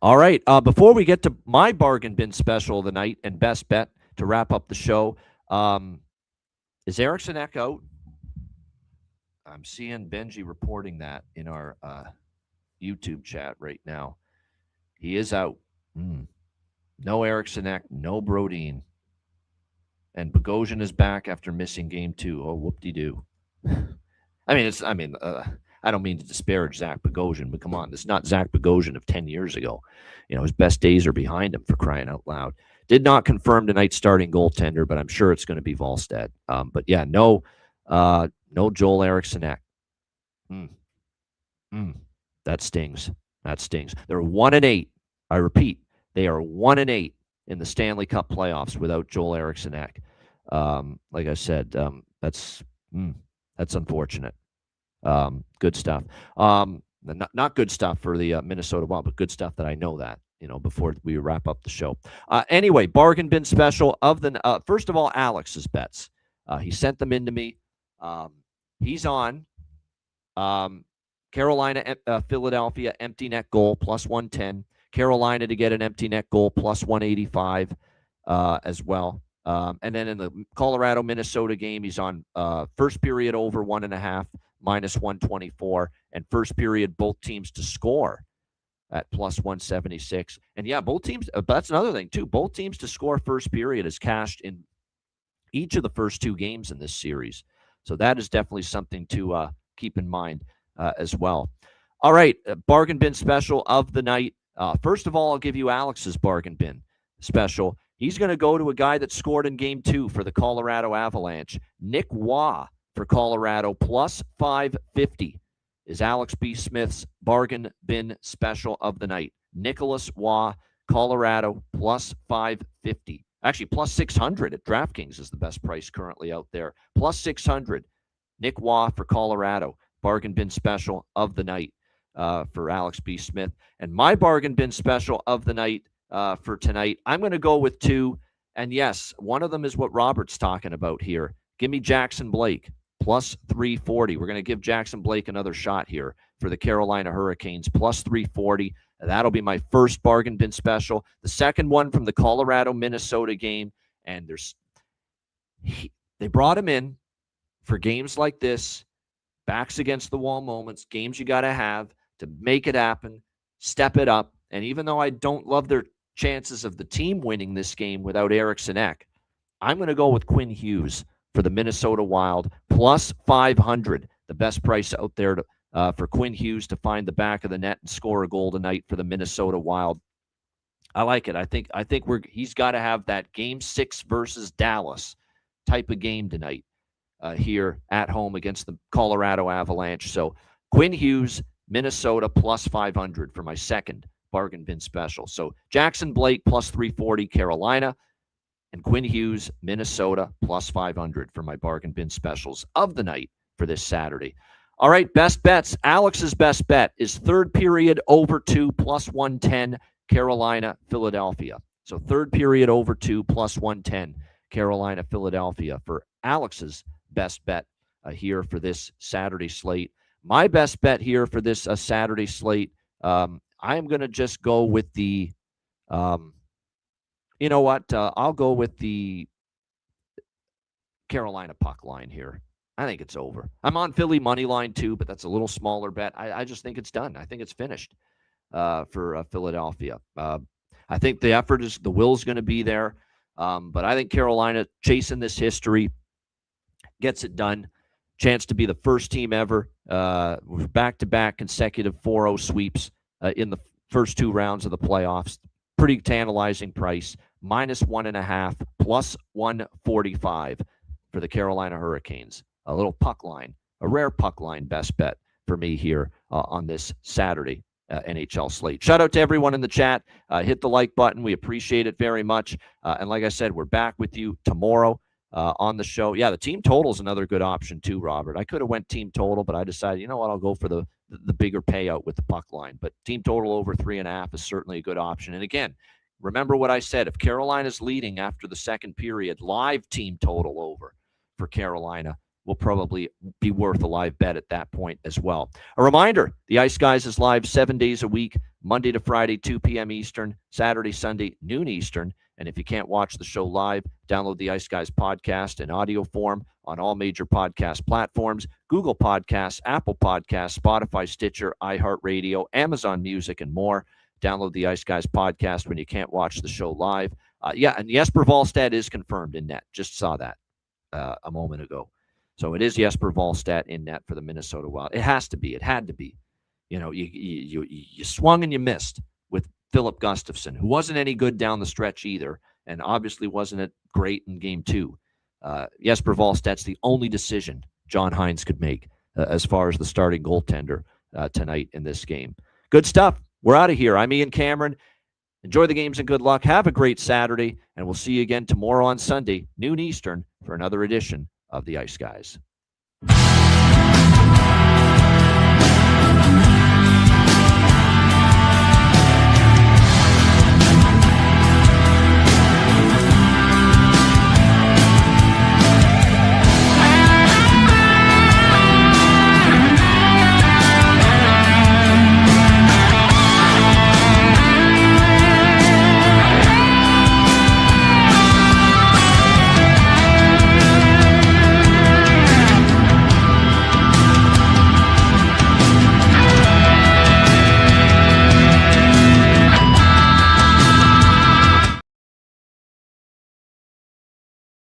All right. Before we get to my bargain bin special of the night and best bet to wrap up the show, is Eriksson Ek out? I'm seeing Benji reporting that in our YouTube chat right now. He is out. No Eriksson Ek, no Brodin. And Bogosian is back after missing game 2. Oh, whoop-de-doo. I don't mean to disparage Zach Bogosian, but come on, this is not Zach Bogosian of 10 years ago. His best days are behind him, for crying out loud. Did not confirm tonight's starting goaltender, but I'm sure it's going to be Wallstedt. But yeah, no Joel Eriksson Ek. That stings. That stings. They're 1-8. I repeat, they are 1-8 in the Stanley Cup playoffs without Joel Eriksson Ek. Like I said, that's unfortunate. Good stuff. Not good stuff for the Minnesota Wild, but good stuff that I know that, before we wrap up the show. Anyway, bargain bin special of the first of all, Alex's bets. He sent them in to me. He's on Carolina, Philadelphia, empty net goal, plus 110. Carolina to get an empty net goal, plus 185 as well. And then in the Colorado-Minnesota game, he's on first period over 1.5, minus 124, and first period both teams to score at plus 176. And yeah, both teams, that's another thing too. Both teams to score first period is cashed in each of the first 2 games in this series. So that is definitely something to keep in mind as well. All right, bargain bin special of the night. First of all, I'll give you Alex's bargain bin special. He's going to go to a guy that scored in game 2 for the Colorado Avalanche, Nick Waugh for Colorado, plus 550 is Alex B. Smith's bargain bin special of the night. Nicholas Waugh, Colorado, plus 550. Actually, plus 600 at DraftKings is the best price currently out there. Plus 600. Nick Waugh for Colorado, bargain bin special of the night for Alex B. Smith. And my bargain bin special of the night for tonight, I'm going to go with 2. And yes, one of them is what Robert's talking about here. Give me Jackson Blake, plus 340. We're going to give Jackson Blake another shot here for the Carolina Hurricanes, plus 340. That'll be my first bargain bin special. The second one from the Colorado-Minnesota game. And they brought him in for games like this, backs against the wall moments, games you got to have to make it happen, step it up. And even though I don't love their chances of the team winning this game without Eriksson Ek, I'm going to go with Quinn Hughes for the Minnesota Wild, plus 500, the best price out there for Quinn Hughes to find the back of the net and score a goal tonight for the Minnesota Wild. I like it. I think he's got to have that game 6 versus Dallas type of game tonight here at home against the Colorado Avalanche. So Quinn Hughes, Minnesota plus 500 for my second bargain bin special. So Jackson Blake plus 340 Carolina, and Quinn Hughes, Minnesota plus 500 for my bargain bin specials of the night for this Saturday. All right, best bets. Alex's best bet is third period over 2 plus 110 Carolina, Philadelphia. So third period over 2 plus 110 Carolina, Philadelphia for Alex's best bet here for this Saturday slate. My best bet here for this Saturday slate, I am going to just go with the, you know what? I'll go with the Carolina puck line here. I think it's over. I'm on Philly money line too, but that's a little smaller bet. I just think it's done. I think it's finished for Philadelphia. I think the will's going to be there, but I think Carolina chasing this history gets it done. Chance to be the first team ever back-to-back consecutive 4-0 sweeps in the first 2 rounds of the playoffs. Pretty tantalizing price. -1.5, plus 145 for the Carolina Hurricanes. A little puck line, a rare puck line best bet for me here on this Saturday NHL slate. Shout out to everyone in the chat. Hit the like button. We appreciate it very much. And like I said, we're back with you tomorrow on the show. Yeah, the team total is another good option too, Robert. I could have went team total, but I decided, you know what, I'll go for the bigger payout with the puck line. But team total over 3.5 is certainly a good option. And again, remember what I said. If Carolina's leading after the second period, live team total over for Carolina will probably be worth a live bet at that point as well. A reminder, the Ice Guys is live 7 days a week, Monday to Friday, 2 p.m. Eastern, Saturday, Sunday, noon Eastern. And if you can't watch the show live, download the Ice Guys podcast in audio form on all major podcast platforms, Google Podcasts, Apple Podcasts, Spotify, Stitcher, iHeartRadio, Amazon Music, and more. Download the Ice Guys podcast when you can't watch the show live. And Jesper Wallstedt is confirmed in net. Just saw that a moment ago. So it is Jesper Wallstedt in net for the Minnesota Wild. It has to be. It had to be. You know, you swung and you missed with Philip Gustafsson, who wasn't any good down the stretch either, and obviously wasn't great in Game 2. Jesper Wallstedt's the only decision John Hines could make as far as the starting goaltender tonight in this game. Good stuff. We're out of here. I'm Ian Cameron. Enjoy the games and good luck. Have a great Saturday, and we'll see you again tomorrow on Sunday, noon Eastern, for another edition of the Ice Guys.